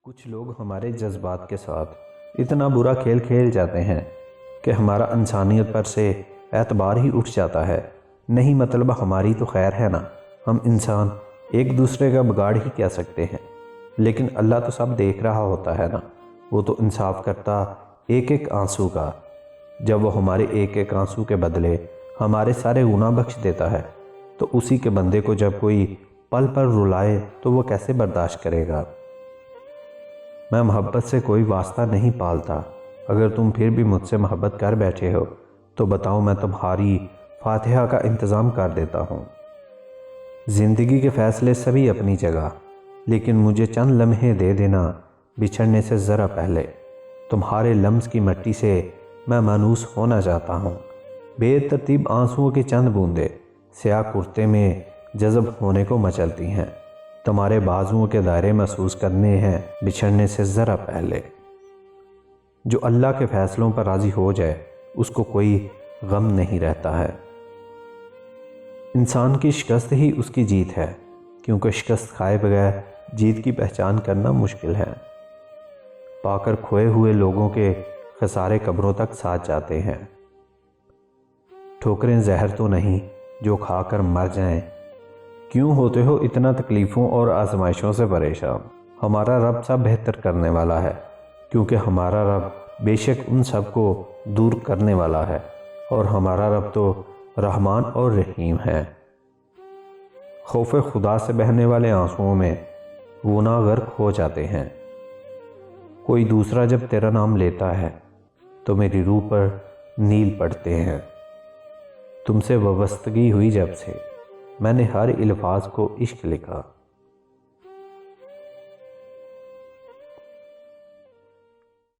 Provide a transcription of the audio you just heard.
کچھ لوگ ہمارے جذبات کے ساتھ اتنا برا کھیل کھیل جاتے ہیں کہ ہمارا انسانیت پر سے اعتبار ہی اٹھ جاتا ہے۔ نہیں مطلب ہماری تو خیر ہے نا، ہم انسان ایک دوسرے کا بگاڑ ہی کیا سکتے ہیں، لیکن اللہ تو سب دیکھ رہا ہوتا ہے نا، وہ تو انصاف کرتا ایک ایک آنسو کا۔ جب وہ ہمارے ایک ایک آنسو کے بدلے ہمارے سارے گناہ بخش دیتا ہے تو اسی کے بندے کو جب کوئی پل پر رلائے تو وہ کیسے برداشت کرے گا؟ میں محبت سے کوئی واسطہ نہیں پالتا، اگر تم پھر بھی مجھ سے محبت کر بیٹھے ہو تو بتاؤ، میں تمہاری فاتحہ کا انتظام کر دیتا ہوں۔ زندگی کے فیصلے سبھی اپنی جگہ، لیکن مجھے چند لمحے دے دینا بچھڑنے سے ذرا پہلے۔ تمہارے لمس کی مٹی سے میں مانوس ہونا چاہتا ہوں۔ بے ترتیب آنسوؤں کی چند بوندے سیاہ کرتے میں جذب ہونے کو مچلتی ہیں، تمہارے بازوؤں کے دائرے محسوس کرنے ہیں بچھڑنے سے ذرا پہلے۔ جو اللہ کے فیصلوں پر راضی ہو جائے اس کو کوئی غم نہیں رہتا ہے۔ انسان کی شکست ہی اس کی جیت ہے، کیونکہ شکست کھائے بغیر جیت کی پہچان کرنا مشکل ہے۔ پا کر کھوئے ہوئے لوگوں کے خسارے قبروں تک ساتھ جاتے ہیں۔ ٹھوکریں زہر تو نہیں جو کھا کر مر جائیں۔ کیوں ہوتے ہو اتنا تکلیفوں اور آزمائشوں سے پریشان؟ ہمارا رب سب بہتر کرنے والا ہے، کیونکہ ہمارا رب بے شک ان سب کو دور کرنے والا ہے، اور ہمارا رب تو رحمان اور رحیم ہے۔ خوف خدا سے بہنے والے آنسوؤں میں گناہ غرق ہو جاتے ہیں۔ کوئی دوسرا جب تیرا نام لیتا ہے تو میری روح پر نیل پڑتے ہیں۔ تم سے وابستگی ہوئی جب سے میں نے ہر الفاظ کو عشق لکھا۔